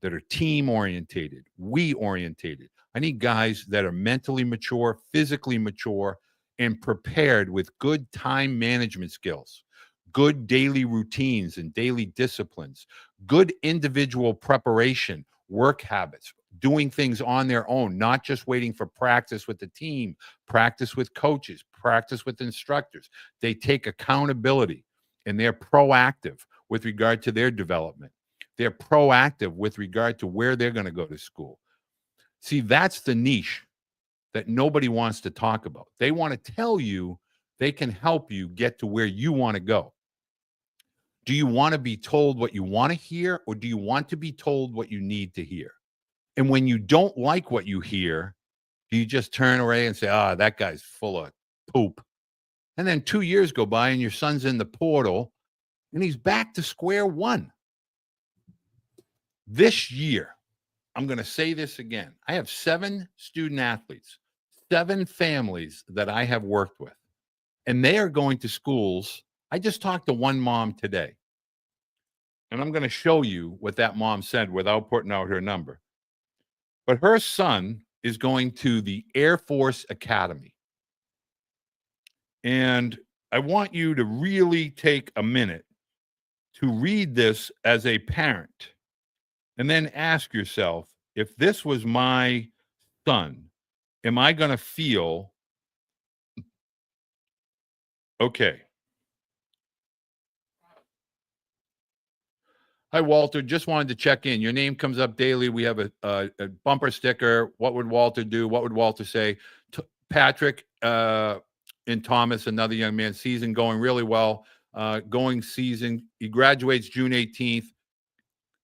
that are team orientated, we orientated. I need guys that are mentally mature, physically mature, and prepared with good time management skills, good daily routines and daily disciplines, good individual preparation, work habits, doing things on their own, not just waiting for practice with the team, practice with coaches, practice with instructors. They take accountability and they're proactive with regard to their development. They're proactive with regard to where they're going to go to school. See, that's the niche that nobody wants to talk about. They want to tell you they can help you get to where you want to go. Do you want to be told what you want to hear, or do you want to be told what you need to hear? And when you don't like what you hear, do you just turn away and say, that guy's full of poop? And then 2 years go by and your son's in the portal and he's back to square one. This year, I'm going to say this again. I have 7 student athletes, 7 families that I have worked with, and they are going to schools. I just talked to one mom today, and I'm going to show you what that mom said without putting out her number. But her son is going to the Air Force Academy. And I want you to really take a minute to read this as a parent and then ask yourself, if this was my son, am I going to feel okay? Hi, Walter. Just wanted to check in. Your name comes up daily. We have a bumper sticker. What would Walter do? What would Walter say? Patrick and Thomas, another young man, season going really well. Going season. He graduates June 18th.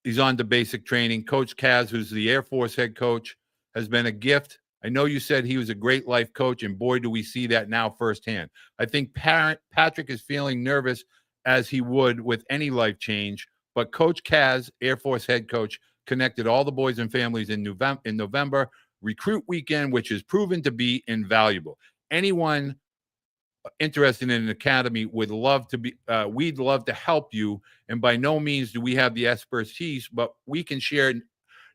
He's on to basic training. Coach Kaz, who's the Air Force head coach, has been a gift. I know you said he was a great life coach, and boy, do we see that now firsthand. I think Patrick is feeling nervous as he would with any life change, but Coach Kaz, Air Force head coach, connected all the boys and families in November recruit weekend, which has proven to be invaluable. Anyone interested in an academy would love to be, we'd love to help you. And by no means do we have the expertise, but we can share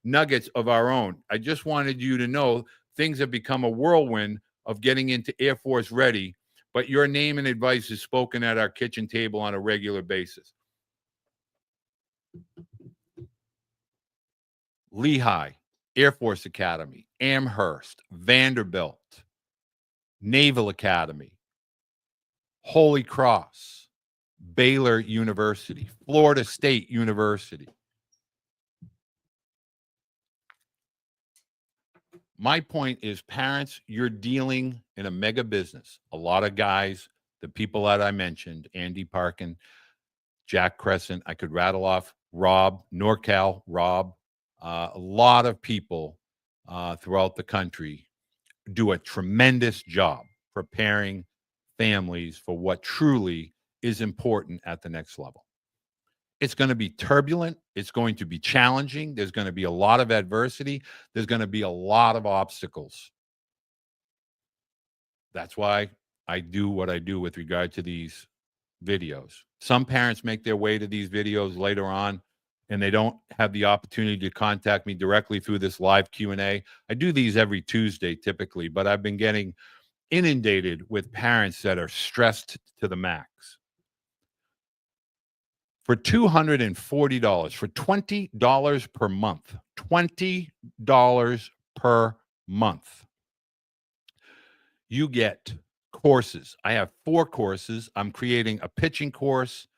nuggets of our own. I just wanted you to know things have become a whirlwind of getting into Air Force ready, but your name and advice is spoken at our kitchen table on a regular basis. Lehigh, Air Force Academy, Amherst, Vanderbilt, Naval Academy, Holy Cross, Baylor University, Florida State University. My point is, parents, you're dealing in a mega business. A lot of guys, the people that I mentioned, Andy Parkin, Jack Crescent, I could rattle off Rob, NorCal, Rob, a lot of people throughout the country do a tremendous job preparing families for what truly is important at the next level. It's going to be turbulent. It's going to be challenging. There's going to be a lot of adversity. There's going to be a lot of obstacles. That's why I do what I do with regard to these videos. Some parents make their way to these videos later on, and they don't have the opportunity to contact me directly through this live Q&A. I do these every Tuesday typically, but I've been getting inundated with parents that are stressed to the max. For $240, for $20 per month, $20 per month, you get courses. I have 4 courses. I'm creating a pitching course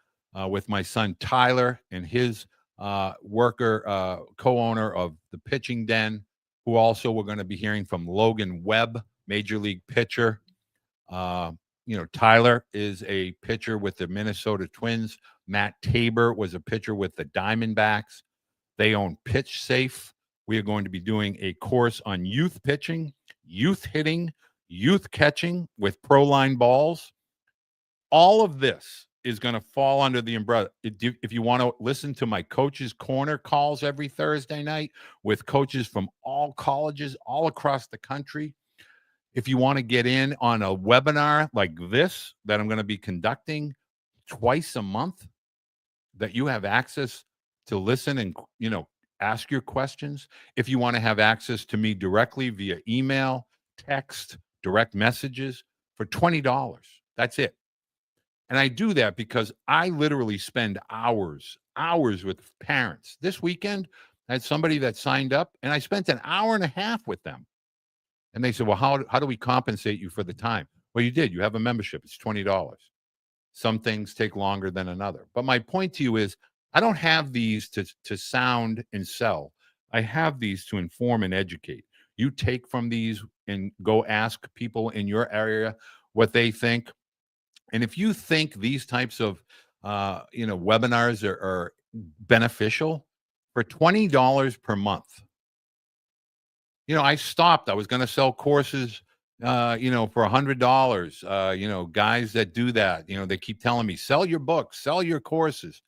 with my son Tyler and his co-owner of the Pitching Den, who also we're going to be hearing from Logan Webb, Major League pitcher. Tyler is a pitcher with the Minnesota Twins. Matt Tabor was a pitcher with the Diamondbacks. They own Pitch Safe. We are going to be doing a course on youth pitching, youth hitting, youth catching with pro-line balls. All of this is going to fall under the umbrella. If you want to listen to my Coach's Corner calls every Thursday night with coaches from all colleges all across the country, if you want to get in on a webinar like this that I'm going to be conducting twice a month, that you have access to listen and, ask your questions. If you want to have access to me directly via email, text, direct messages for $20, that's it. And I do that because I literally spend hours with parents. This weekend, I had somebody that signed up, and I spent an hour and a half with them. And they said, well, how do we compensate you for the time? Well, you did. You have a membership. It's $20. Some things take longer than another. But my point to you is, I don't have these to sound and sell. I have these to inform and educate. You take from these and go ask people in your area what they think. And if you think these types of webinars are beneficial, for $20 per month, I stopped. I was going to sell courses, for $100. Guys that do that, they keep telling me, sell your books, sell your courses.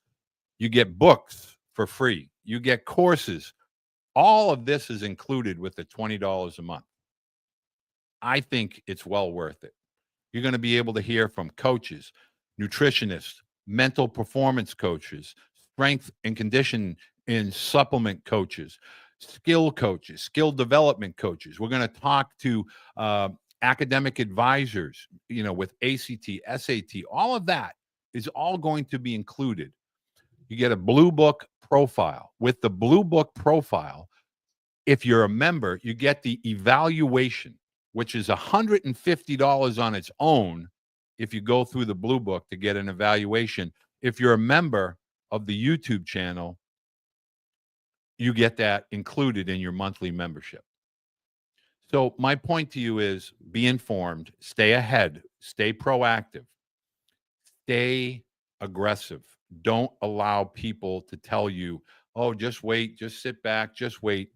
You get books for free. You get courses. All of this is included with the $20 a month. I think it's well worth it. You're going to be able to hear from coaches, nutritionists, mental performance coaches, strength and condition and supplement coaches, skill coaches, skill development coaches. We're going to talk to academic advisors, with ACT, SAT. All of that is all going to be included. You get a Blue Book profile. With the Blue Book profile, if you're a member, you get the evaluation, which is $150 on its own if you go through the Blue Book to get an evaluation. If you're a member of the YouTube channel, you get that included in your monthly membership. So my point to you is, be informed, stay ahead, stay proactive, stay aggressive. Don't allow people to tell you, oh, just wait, just sit back, just wait.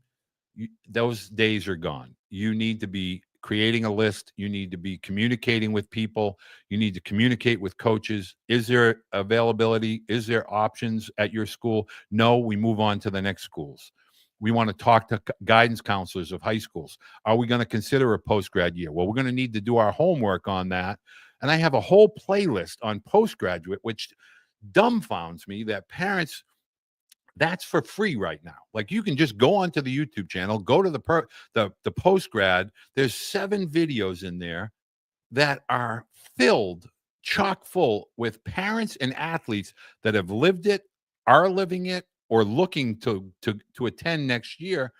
Those days are gone. You need to be creating a list. You need to be communicating with people. You need to communicate with coaches. Is there availability? Is there options at your school? No, we move on to the next schools. We want to talk to guidance counselors of high schools. Are we going to consider a postgrad year? Well, we're going to need to do our homework on that. And I have a whole playlist on postgraduate, which dumbfounds me that parents, that's for free right now. Like, you can just go onto the YouTube channel, go to the postgrad. There's 7 videos in there that are filled, chock full with parents and athletes that have lived it, are living it, or looking to attend next year.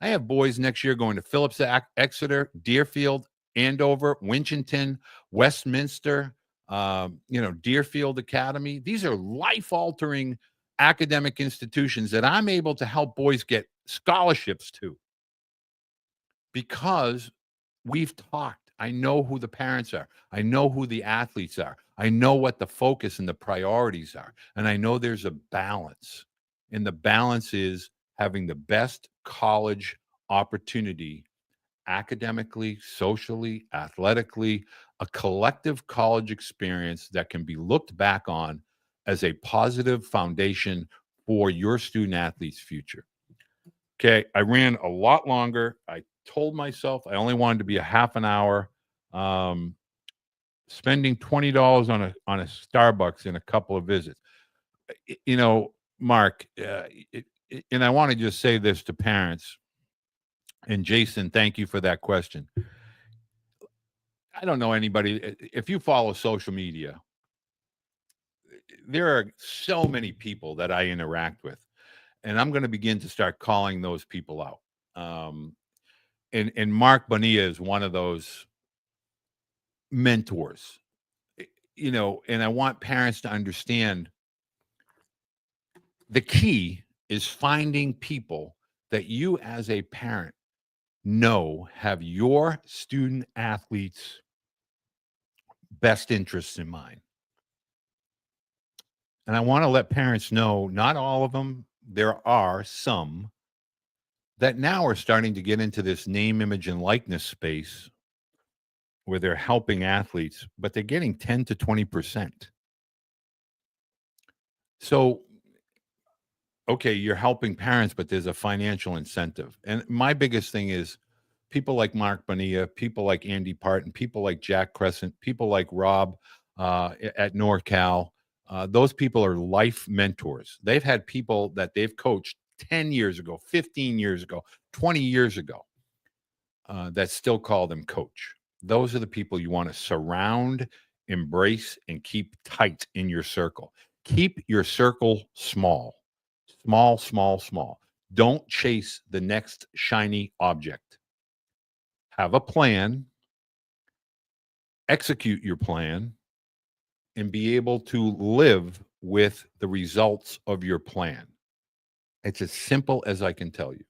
I have boys next year going to Phillips, Exeter, Deerfield, Andover, Winchton, Westminster, Deerfield Academy. These are life-altering academic institutions that I'm able to help boys get scholarships to because we've talked. I know who the parents are. I know who the athletes are. I know what the focus and the priorities are. And I know there's a balance. And the balance is having the best college opportunity academically, socially, athletically, a collective college experience that can be looked back on as a positive foundation for your student athlete's future. Okay, I ran a lot longer. I told myself I only wanted to be a half an hour. Spending $20 on a Starbucks in a couple of visits. Mark, and I want to just say this to parents. And Jason, thank you for that question. I don't know anybody. If you follow social media, there are so many people that I interact with, and I'm going to begin to start calling those people out. And Mark Bonilla is one of those mentors, and I want parents to understand the key is finding people that you as a parent know have your student athletes' best interests in mind. And I want to let parents know, not all of them, there are some that now are starting to get into this name, image, and likeness space where they're helping athletes, but they're getting 10 to 20%. So, okay, you're helping parents, but there's a financial incentive. And my biggest thing is people like Mark Bonilla, people like Andy Parton, people like Jack Crescent, people like Rob at NorCal. Those people are life mentors. They've had people that they've coached 10 years ago, 15 years ago, 20 years ago that still call them coach. Those are the people you want to surround, embrace, and keep tight in your circle. Keep your circle small, small, small, small. Don't chase the next shiny object. Have a plan, execute your plan, and be able to live with the results of your plan. It's as simple as I can tell you.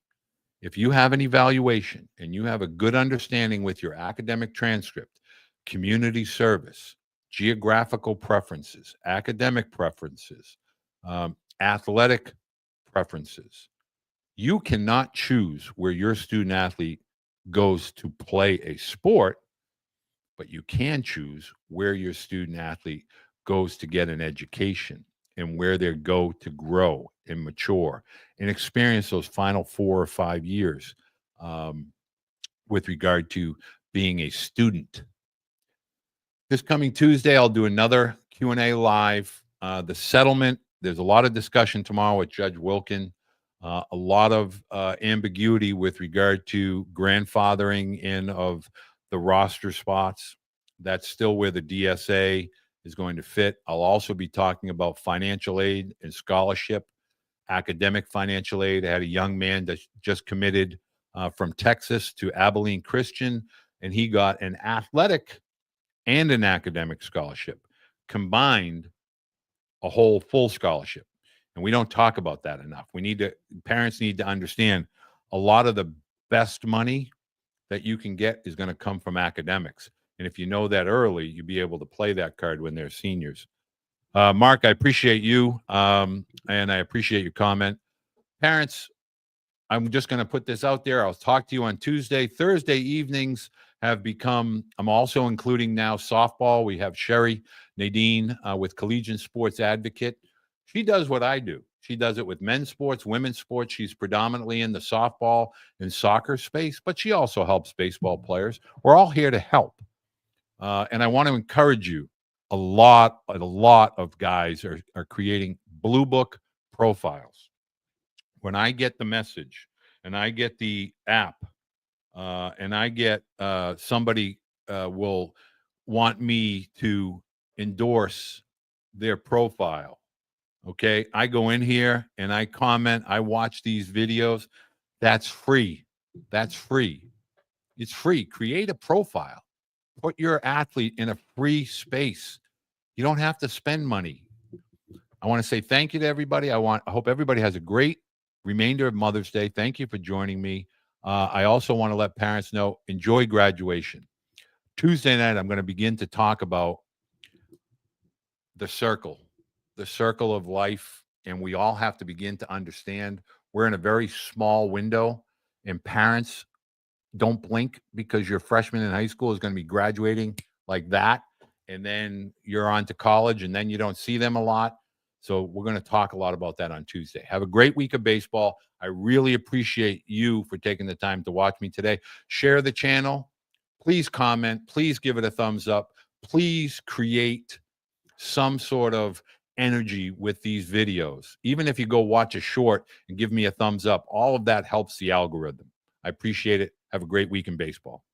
If you have an evaluation and you have a good understanding with your academic transcript, community service, geographical preferences, academic preferences, athletic preferences, you cannot choose where your student athlete goes to play a sport, but you can choose where your student athlete goes to get an education and where they go to grow and mature and experience those final 4 or 5 years with regard to being a student. This coming Tuesday, I'll do another Q&A live. The settlement, there's a lot of discussion tomorrow with Judge Wilkin. A lot of ambiguity with regard to grandfathering in of the roster spots. That's still where the DSA is going to fit. I'll also be talking about financial aid and scholarship, academic financial aid. I had a young man that just committed from Texas to Abilene Christian, and he got an athletic and an academic scholarship, combined a whole full scholarship. And we don't talk about that enough. Parents need to understand a lot of the best money that you can get is going to come from academics. And if you know that early, you'll be able to play that card when they're seniors. Mark, I appreciate you, and I appreciate your comment. Parents, I'm just going to put this out there. I'll talk to you on Tuesday. Thursday evenings have become, I'm also including now softball. We have Sherry Nadine with Collegiate Sports Advocate. She does what I do. She does it with men's sports, women's sports. She's predominantly in the softball and soccer space, but she also helps baseball players. We're all here to help. And I want to encourage you. A lot of guys are creating blue book profiles. When I get the message and I get the app and I get somebody will want me to endorse their profile, okay, I go in here and I comment. I watch these videos. That's free. That's free. It's free. Create a profile. Put your athlete in a free space. You don't have to spend money. I want to say thank you to everybody. I hope everybody has a great remainder of Mother's Day. Thank you for joining me. I also want to let parents know, enjoy graduation. Tuesday night, I'm going to begin to talk about the circle of life. And we all have to begin to understand we're in a very small window, and parents, don't blink, because your freshman in high school is going to be graduating like that. And then you're on to college, and then you don't see them a lot. So we're going to talk a lot about that on Tuesday. Have a great week of baseball. I really appreciate you for taking the time to watch me today. Share the channel. Please comment. Please give it a thumbs up. Please create some sort of energy with these videos. Even if you go watch a short and give me a thumbs up, all of that helps the algorithm. I appreciate it. Have a great week in baseball.